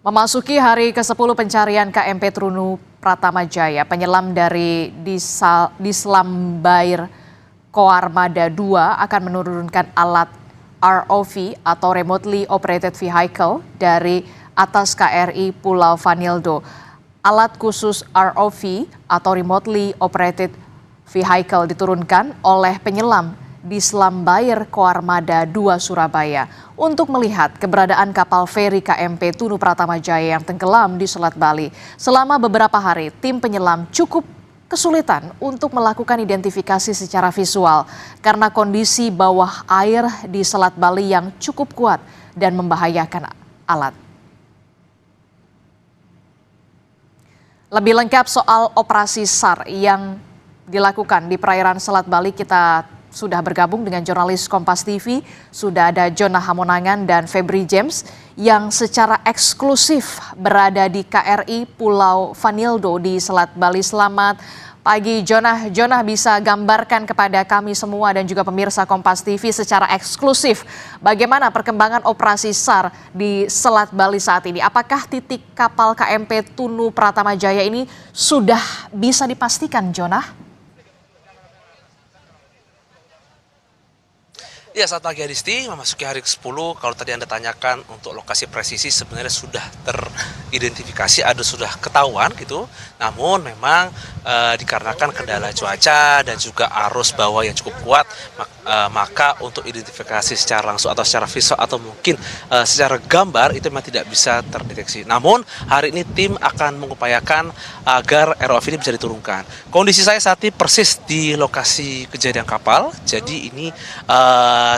Memasuki hari ke-10 pencarian KMP Trunu Pratamajaya, penyelam dari Dislambair Koarmada 2 akan menurunkan alat ROV atau Remotely Operated Vehicle dari atas KRI Pulau Vanildo. Alat khusus ROV atau Remotely Operated Vehicle diturunkan oleh penyelam Dislambair Koarmada 2 Surabaya untuk melihat keberadaan kapal feri KMP Trunu Pratamajaya yang tenggelam di Selat Bali. Selama beberapa hari, tim penyelam cukup kesulitan untuk melakukan identifikasi secara visual karena kondisi bawah air di Selat Bali yang cukup kuat dan membahayakan alat. Lebih lengkap soal operasi SAR yang dilakukan di perairan Selat Bali, kita sudah bergabung dengan jurnalis Kompas TV, sudah ada Jonah Hamonangan dan Febri James yang secara eksklusif berada di KRI Pulau Vanildo di Selat Bali. Selamat pagi Jonah. Jonah, bisa gambarkan kepada kami semua dan juga pemirsa Kompas TV secara eksklusif bagaimana perkembangan operasi SAR di Selat Bali saat ini? Apakah titik kapal KMP Trunu Pratamajaya ini sudah bisa dipastikan, Jonah? Ya, selamat pagi Adisti. Memasuki hari ke-10, kalau tadi Anda tanyakan untuk lokasi presisi sebenarnya sudah teridentifikasi, ada sudah ketahuan gitu. Namun memang dikarenakan kendala cuaca dan juga arus bawah yang cukup kuat, maka untuk identifikasi secara langsung atau secara visual atau mungkin secara gambar itu memang tidak bisa terdeteksi. Namun hari ini tim akan mengupayakan agar ROV ini bisa diturunkan. Kondisi saya saat ini persis di lokasi kejadian kapal, jadi ini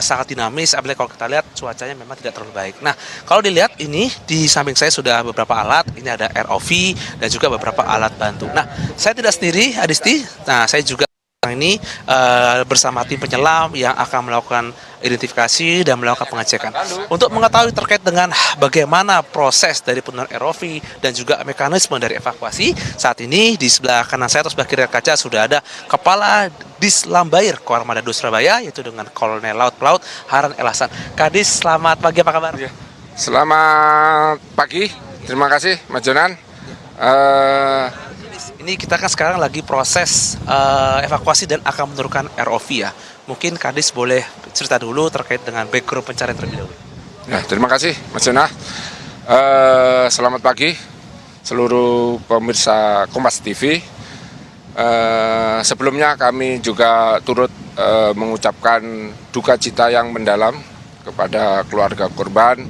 sangat dinamis, apalagi kalau kita lihat cuacanya memang tidak terlalu baik. Nah, kalau dilihat ini di samping saya sudah beberapa alat, ini ada ROV dan juga beberapa alat bantu. Nah, saya tidak sendiri, Adisti. Nah, saya juga ini bersama tim penyelam yang akan melakukan identifikasi dan melakukan pengecekan untuk mengetahui terkait dengan bagaimana proses dari penurunan ROV dan juga mekanisme dari evakuasi. Saat ini di sebelah kanan saya atau sebelah kiri kaca sudah ada Kepala Dislambair Koarmada 2 Surabaya, yaitu dengan Kolonel Laut Pelaut Haran El Hasan. Kadis, selamat pagi, apa kabar? Selamat pagi, terima kasih Mas Jonan. Ini kita kan sekarang lagi proses evakuasi dan akan menurunkan ROV ya. Mungkin Kadis boleh cerita dulu terkait dengan background pencarian terlebih dahulu. Ya, terima kasih Mas Jonan. Selamat pagi seluruh pemirsa Kompas TV. Sebelumnya kami juga turut mengucapkan duka cita yang mendalam kepada keluarga korban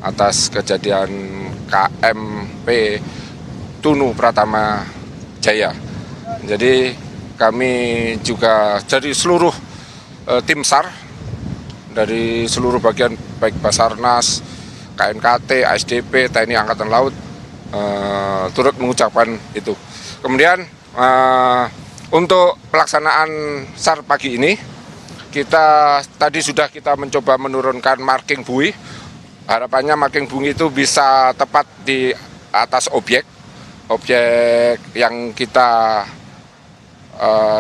atas kejadian KMP Trunu Pratamajaya. Jadi kami juga dari seluruh tim SAR, dari seluruh bagian baik Basarnas, KNKT, ASDP, TNI Angkatan Laut turut mengucapkan itu. Kemudian untuk pelaksanaan SAR pagi ini, tadi sudah kita mencoba menurunkan marking buoy. Harapannya marking buoy itu bisa tepat di atas objek yang kita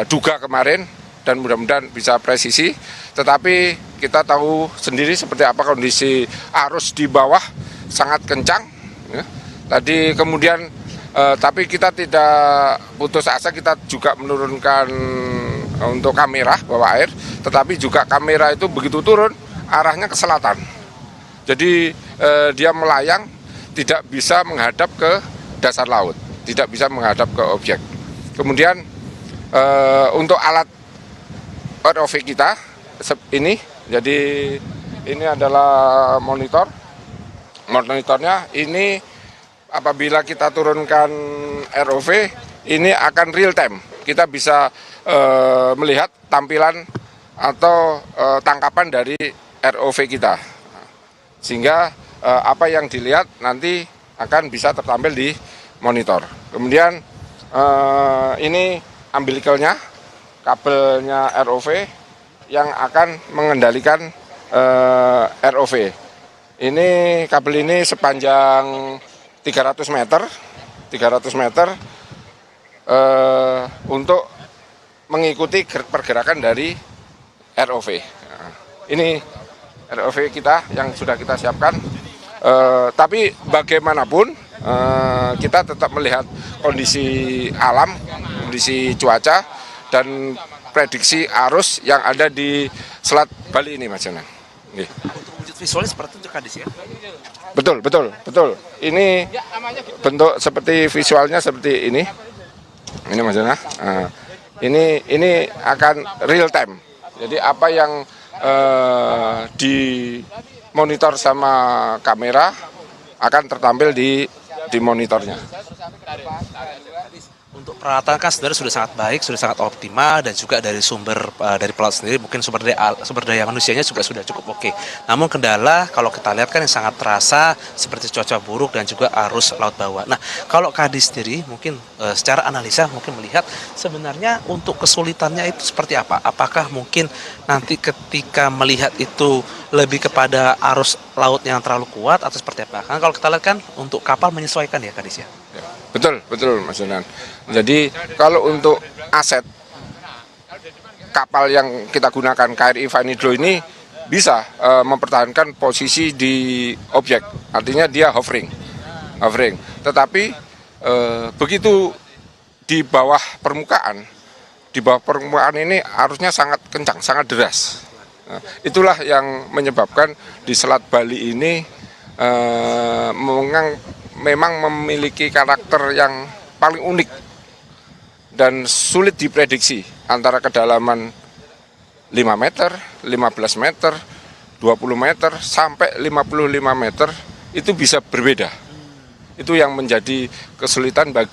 duga kemarin dan mudah-mudahan bisa presisi. Tetapi kita tahu sendiri seperti apa kondisi arus di bawah, sangat kencang ya. Tadi kemudian tapi kita tidak putus asa, kita juga menurunkan untuk kamera bawah air, tetapi juga kamera itu begitu turun arahnya ke selatan. Jadi dia melayang, tidak bisa menghadap ke dasar laut, tidak bisa menghadap ke objek. Kemudian untuk alat ROV kita ini, jadi ini adalah monitornya ini. Apabila kita turunkan ROV, ini akan real time. Kita bisa melihat tampilan atau tangkapan dari ROV kita. Sehingga apa yang dilihat nanti akan bisa tertampil di monitor. Kemudian ini umbilicalnya, kabelnya ROV yang akan mengendalikan ROV. Ini kabel ini sepanjang 300 meter untuk mengikuti pergerakan dari ROV. Ini ROV kita yang sudah kita siapkan. Tapi bagaimanapun kita tetap melihat kondisi alam, kondisi cuaca, dan prediksi arus yang ada di Selat Bali ini, Mas Jonan. Nggih. Untuk wujud visualnya seperti itu Kadis ya? Betul. Ini bentuk seperti visualnya seperti ini. Ini Mas Jonan. Ini akan real time. Jadi apa yang di monitor sama kamera akan tertampil di monitornya. Untuk peralatan kan sebenarnya sudah sangat baik, sudah sangat optimal, dan juga dari dari pelaut sendiri mungkin sumber daya manusianya juga sudah cukup oke. Namun kendala kalau kita lihat kan yang sangat terasa seperti cuaca buruk dan juga arus laut bawah. Nah, kalau Kadis sendiri mungkin secara analisa mungkin melihat sebenarnya untuk kesulitannya itu seperti apa? Apakah mungkin nanti ketika melihat itu lebih kepada arus laut yang terlalu kuat atau seperti apa? Kan kalau kita lihat kan untuk kapal menyesuaikan ya Kadis ya. Betul Mas Jonan. Jadi kalau untuk aset kapal yang kita gunakan KRI Vanidlo ini bisa mempertahankan posisi di objek, artinya dia hovering. Tetapi begitu di bawah permukaan ini arusnya sangat kencang, sangat deras. Nah, itulah yang menyebabkan di Selat Bali ini memang memiliki karakter yang paling unik dan sulit diprediksi antara kedalaman 5 meter, 15 meter, 20 meter, sampai 55 meter itu bisa berbeda. Itu yang menjadi kesulitan dan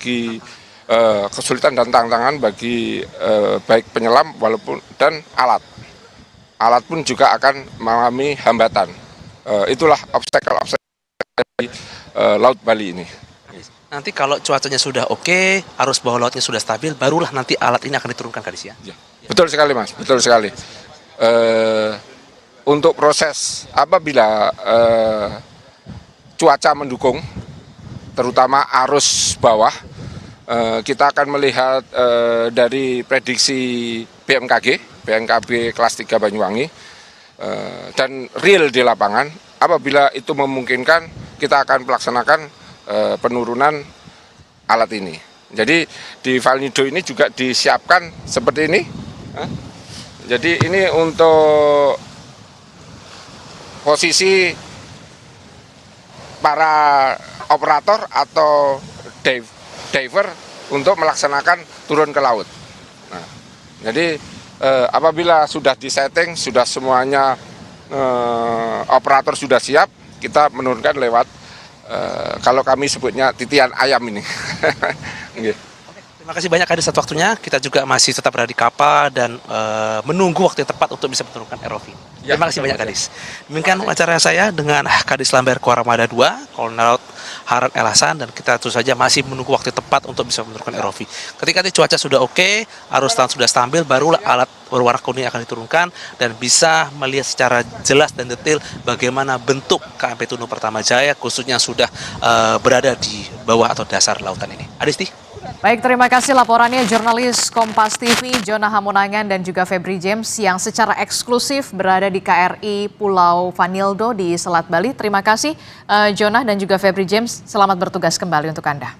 tantangan bagi baik penyelam dan alat. Alat pun juga akan mengalami hambatan. Itulah obstacle di Laut Bali ini. Nanti kalau cuacanya sudah oke, arus bawah lautnya sudah stabil, barulah nanti alat ini akan diturunkan Kadis ya? Betul sekali Mas, betul sekali. Untuk proses apabila cuaca mendukung, terutama arus bawah, kita akan melihat dari prediksi BMKG kelas 3 Banyuwangi, dan real di lapangan, apabila itu memungkinkan kita akan melaksanakan penurunan alat ini. Jadi di Vanidlo ini juga disiapkan seperti ini. Jadi ini untuk posisi para operator atau diver untuk melaksanakan turun ke laut. Nah, jadi apabila sudah disetting, sudah semuanya operator sudah siap, kita menurunkan lewat kalau kami sebutnya titian ayam ini. Terima kasih banyak Kadis atas waktunya. Kita juga masih tetap berada di kapal dan menunggu waktu yang tepat untuk bisa menurunkan ROV. Terima kasih banyak Kadis. Demikian acara saya dengan Kadis Lambert Koarmada 2, Kolonel Laut Harun El Hasan, dan kita tentu saja masih menunggu waktu tepat untuk bisa menurunkan ROV. Ketika cuaca sudah oke, arus laut sudah stabil, barulah alat berwarna kuning akan diturunkan dan bisa melihat secara jelas dan detail bagaimana bentuk KMP Tunu Pertama Jaya, khususnya sudah berada di bawah atau dasar lautan ini. Adisti? Baik, terima kasih laporannya jurnalis Kompas TV, Jona Hamonangan dan juga Febri James yang secara eksklusif berada di KRI Pulau Vanildo di Selat Bali. Terima kasih Jona dan juga Febri James, selamat bertugas kembali untuk Anda.